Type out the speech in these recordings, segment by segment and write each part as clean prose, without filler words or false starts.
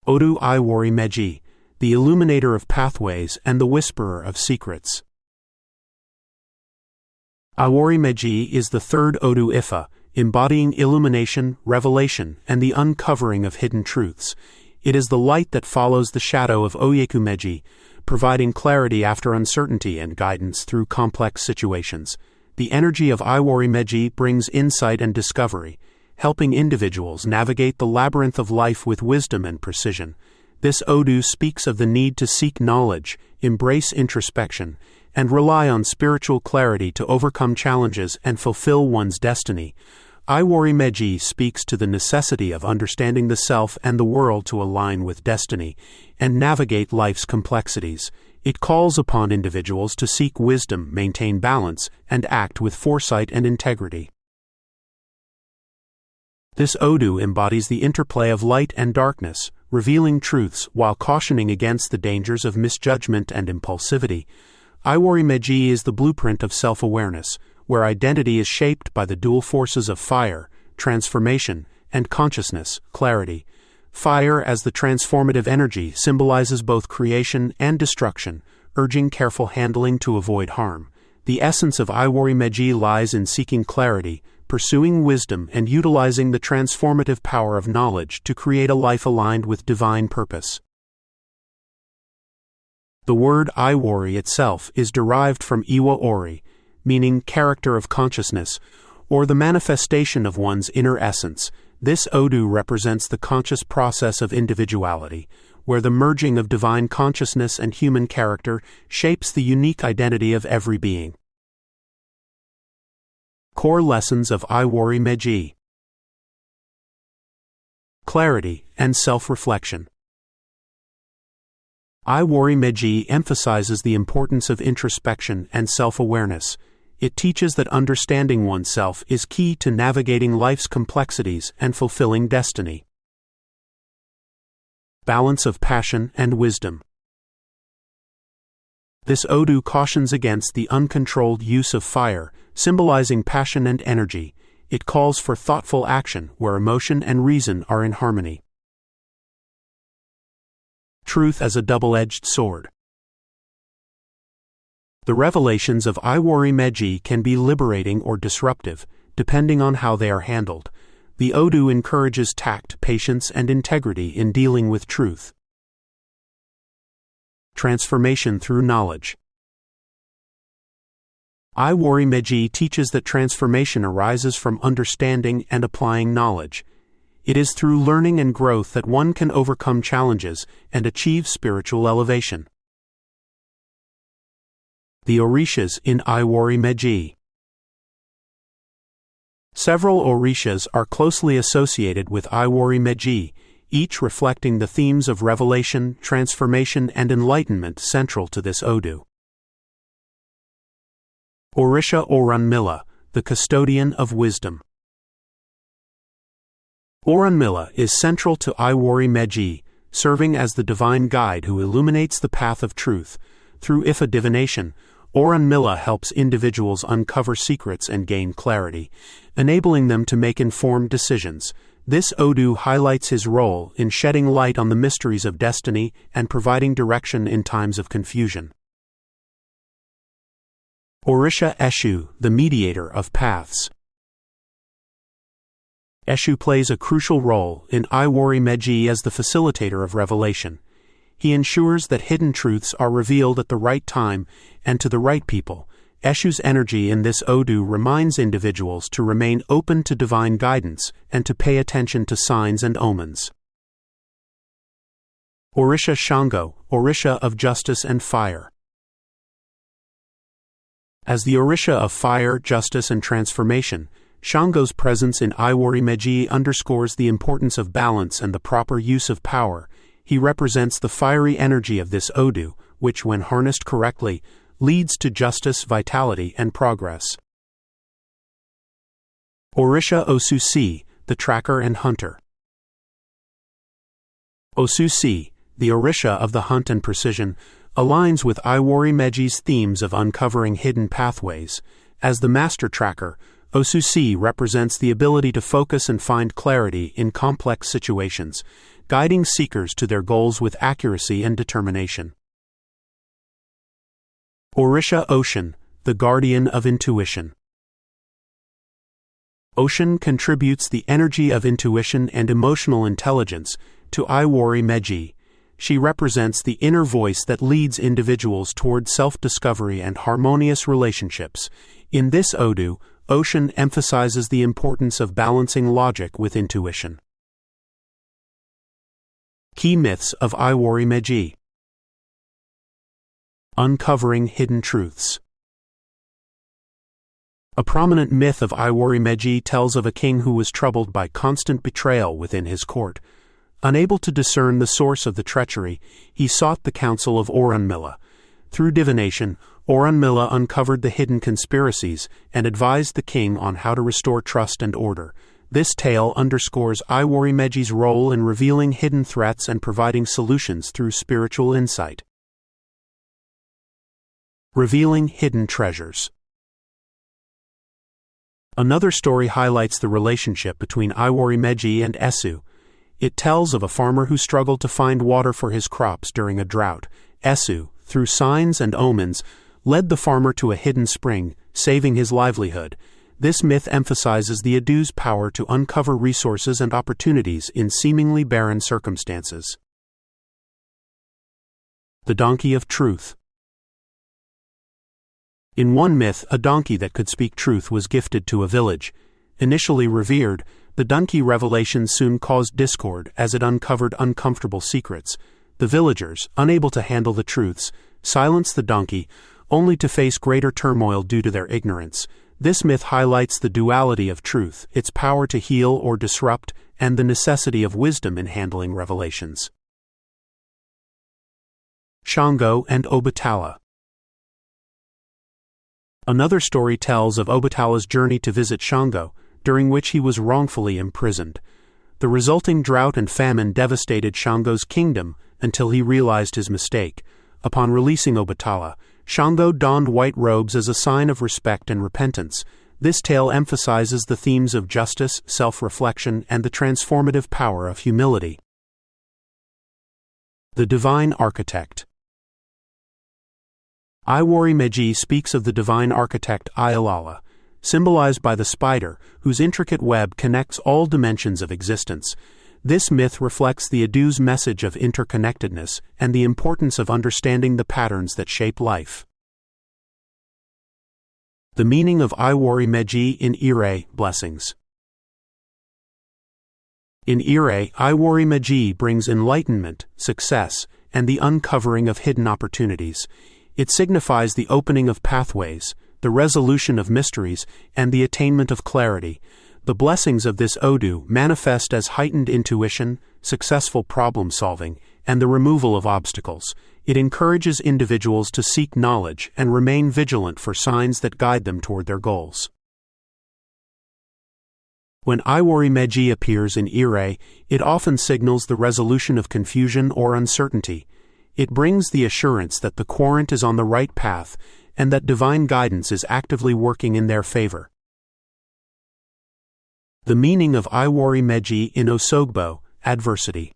Odù Iwori Meji, the illuminator of pathways and the whisperer of secrets. Ìwòrì Méjì is the third Odù Ifá, embodying illumination, revelation, and the uncovering of hidden truths. It is the light that follows the shadow of Ìwòrì Méjì, providing clarity after uncertainty and guidance through complex situations. The energy of Ìwòrì Méjì brings insight and discovery, helping individuals navigate the labyrinth of life with wisdom and precision. This Odù speaks of the need to seek knowledge, embrace introspection, and rely on spiritual clarity to overcome challenges and fulfill one's destiny. Ìwòrì Méjì speaks to the necessity of understanding the self and the world to align with destiny and navigate life's complexities. It calls upon individuals to seek wisdom, maintain balance, and act with foresight and integrity. This Odù embodies the interplay of light and darkness, revealing truths while cautioning against the dangers of misjudgment and impulsivity. Ìwòrì Méjì is the blueprint of self-awareness, where identity is shaped by the dual forces of fire, transformation, and consciousness, clarity. Fire as the transformative energy symbolizes both creation and destruction, urging careful handling to avoid harm. The essence of Ìwòrì Méjì lies in seeking clarity, pursuing wisdom, and utilizing the transformative power of knowledge to create a life aligned with divine purpose. The word Ìwòrì itself is derived from Ìwòrì, meaning character of consciousness, or the manifestation of one's inner essence. This Odù represents the conscious process of individuality, where the merging of divine consciousness and human character shapes the unique identity of every being. Core lessons of Ìwòrì Méjì: clarity and self-reflection. Ìwòrì Méjì emphasizes the importance of introspection and self-awareness. It teaches that understanding oneself is key to navigating life's complexities and fulfilling destiny. Balance of passion and wisdom. This Odù cautions against the uncontrolled use of fire, symbolizing passion and energy. It calls for thoughtful action where emotion and reason are in harmony. Truth as a double-edged sword. The revelations of Ìwòrì Méjì can be liberating or disruptive, depending on how they are handled. The Odù encourages tact, patience, and integrity in dealing with truth. Transformation through knowledge. Ìwòrì Méjì teaches that transformation arises from understanding and applying knowledge. It is through learning and growth that one can overcome challenges and achieve spiritual elevation. The Orishas in Ìwòrì Méjì. Several Orishas are closely associated with Ìwòrì Méjì, each reflecting the themes of revelation, transformation, and enlightenment central to this Odù. Orisha Orunmila, the custodian of wisdom. Orunmila is central to Ìwòrì Méjì, serving as the divine guide who illuminates the path of truth. Through Ifá divination, Orunmila helps individuals uncover secrets and gain clarity, enabling them to make informed decisions. This Odù highlights his role in shedding light on the mysteries of destiny and providing direction in times of confusion. Orisha Eshu, the mediator of paths. Eshu plays a crucial role in Ìwòrì Méjì as the facilitator of revelation. He ensures that hidden truths are revealed at the right time and to the right people. Eshu's energy in this Odù reminds individuals to remain open to divine guidance and to pay attention to signs and omens. Orisha Shango, Orisha of justice and fire. As the Orisha of fire, justice, and transformation, Shango's presence in Ìwòrì Méjì underscores the importance of balance and the proper use of power. He represents the fiery energy of this Odù, which, when harnessed correctly, leads to justice, vitality, and progress. Orisha Òsùsì, the tracker and hunter. Òsùsì, the Orisha of the hunt and precision, aligns with Ìwòrì Méjì's themes of uncovering hidden pathways. As the master tracker, Òsùsì represents the ability to focus and find clarity in complex situations. guiding seekers to their goals with accuracy and determination. Orisha Ocean, the guardian of intuition. Ocean contributes the energy of intuition and emotional intelligence to Iwori Meji. She represents the inner voice that leads individuals toward self-discovery and harmonious relationships. In this Odu, Ocean emphasizes the importance of balancing logic with intuition. Key myths of Iwori Meji. Uncovering hidden truths. A prominent myth of Iwori Meji tells of a king who was troubled by constant betrayal within his court. Unable to discern the source of the treachery, he sought the counsel of Orunmila. Through divination, Orunmila uncovered the hidden conspiracies and advised the king on how to restore trust and order. This tale underscores Iwori Meji's role in revealing hidden threats and providing solutions through spiritual insight. Revealing hidden treasures. Another story highlights the relationship between Iwori Meji and Esu. It tells of a farmer who struggled to find water for his crops during a drought. Esu, through signs and omens, led the farmer to a hidden spring, saving his livelihood. This myth emphasizes the Odu's power to uncover resources and opportunities in seemingly barren circumstances. The Donkey of Truth. In one myth, a donkey that could speak truth was gifted to a village. Initially revered, the donkey revelation soon caused discord as it uncovered uncomfortable secrets. The villagers, unable to handle the truths, silenced the donkey, only to face greater turmoil due to their ignorance. This myth highlights the duality of truth, its power to heal or disrupt, and the necessity of wisdom in handling revelations. Shango and Obatala. Another story tells of Obatala's journey to visit Shango, during which he was wrongfully imprisoned. The resulting drought and famine devastated Shango's kingdom until he realized his mistake. Upon releasing Obatala, Shango donned white robes as a sign of respect and repentance. This tale emphasizes the themes of justice, self-reflection, and the transformative power of humility. The Divine Architect. Iwori Meji speaks of the divine architect Ayalala, symbolized by the spider, whose intricate web connects all dimensions of existence. This myth reflects the Odu's message of interconnectedness and the importance of understanding the patterns that shape life. The meaning of Iwori Meji in Ire, blessings. In Ire, Iwori Meji brings enlightenment, success, and the uncovering of hidden opportunities. It signifies the opening of pathways, the resolution of mysteries, and the attainment of clarity. The blessings of this Odu manifest as heightened intuition, successful problem-solving, and the removal of obstacles. It encourages individuals to seek knowledge and remain vigilant for signs that guide them toward their goals. When Iwori Meji appears in Ire, it often signals the resolution of confusion or uncertainty. It brings the assurance that the querent is on the right path and that divine guidance is actively working in their favor. The meaning of Iwori Meji in Osogbo, adversity.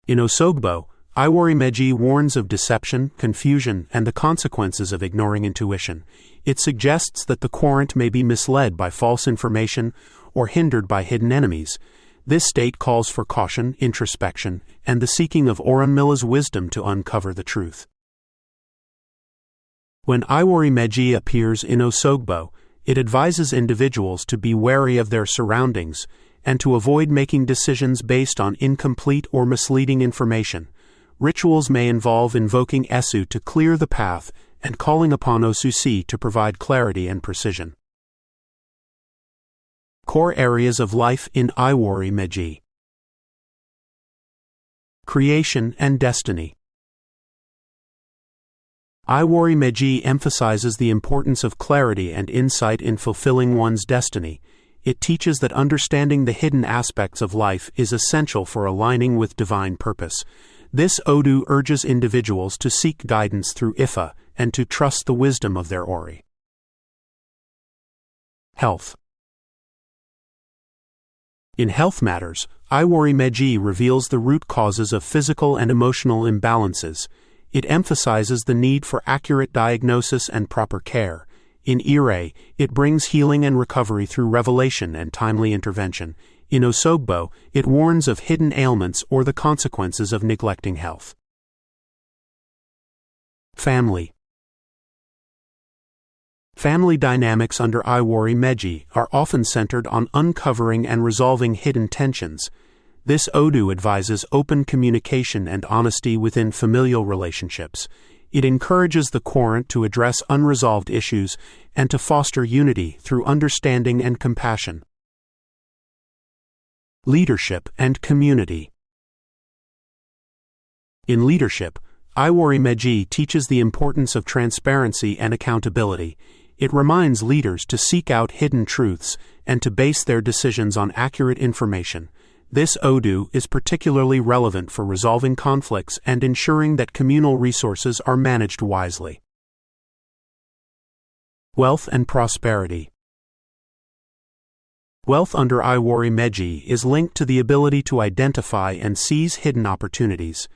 In Osogbo, Iwori Meji warns of deception, confusion, and the consequences of ignoring intuition. It suggests that the querent may be misled by false information or hindered by hidden enemies. This state calls for caution, introspection, and the seeking of Orunmila's wisdom to uncover the truth. When Iwori Meji appears in Osogbo, it advises individuals to be wary of their surroundings and to avoid making decisions based on incomplete or misleading information. Rituals may involve invoking Esu to clear the path and calling upon Osusi to provide clarity and precision. Core areas of life in Iwori Meji. Creation and destiny. Iwori Meji emphasizes the importance of clarity and insight in fulfilling one's destiny. It teaches that understanding the hidden aspects of life is essential for aligning with divine purpose. This Odu urges individuals to seek guidance through Ifa and to trust the wisdom of their Ori. Health. In health matters, Iwori Meji reveals the root causes of physical and emotional imbalances. It emphasizes the need for accurate diagnosis and proper care. In Ire, it brings healing and recovery through revelation and timely intervention. In Osogbo, it warns of hidden ailments or the consequences of neglecting health. Family. Family dynamics under Iwori Meji are often centered on uncovering and resolving hidden tensions. This Odù advises open communication and honesty within familial relationships. It encourages the querent to address unresolved issues and to foster unity through understanding and compassion. Leadership and community. In leadership, Iwori Meji teaches the importance of transparency and accountability. It reminds leaders to seek out hidden truths and to base their decisions on accurate information. This Odù is particularly relevant for resolving conflicts and ensuring that communal resources are managed wisely. Wealth and prosperity. Wealth under Iwori Meji is linked to the ability to identify and seize hidden opportunities.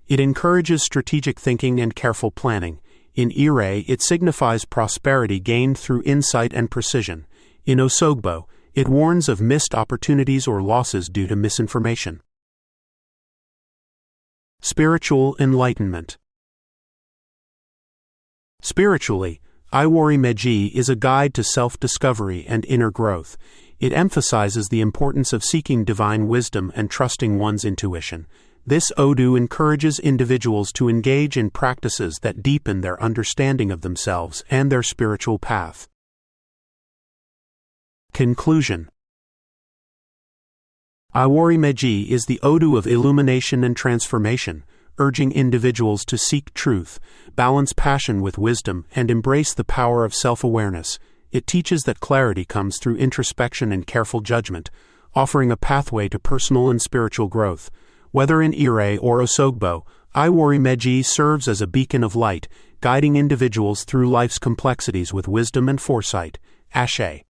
It encourages strategic thinking and careful planning. In Ire, it signifies prosperity gained through insight and precision. In Osogbo, it warns of missed opportunities or losses due to misinformation. Spiritual enlightenment. Spiritually, Iwori Meji is a guide to self-discovery and inner growth. It emphasizes the importance of seeking divine wisdom and trusting one's intuition. This Odù encourages individuals to engage in practices that deepen their understanding of themselves and their spiritual path. Conclusion. Iwori Meji is the Odù of illumination and transformation, urging individuals to seek truth, balance passion with wisdom, and embrace the power of self-awareness. It teaches that clarity comes through introspection and careful judgment, offering a pathway to personal and spiritual growth. Whether in Ire or Osogbo, Iwori Meji serves as a beacon of light, guiding individuals through life's complexities with wisdom and foresight. Ashe.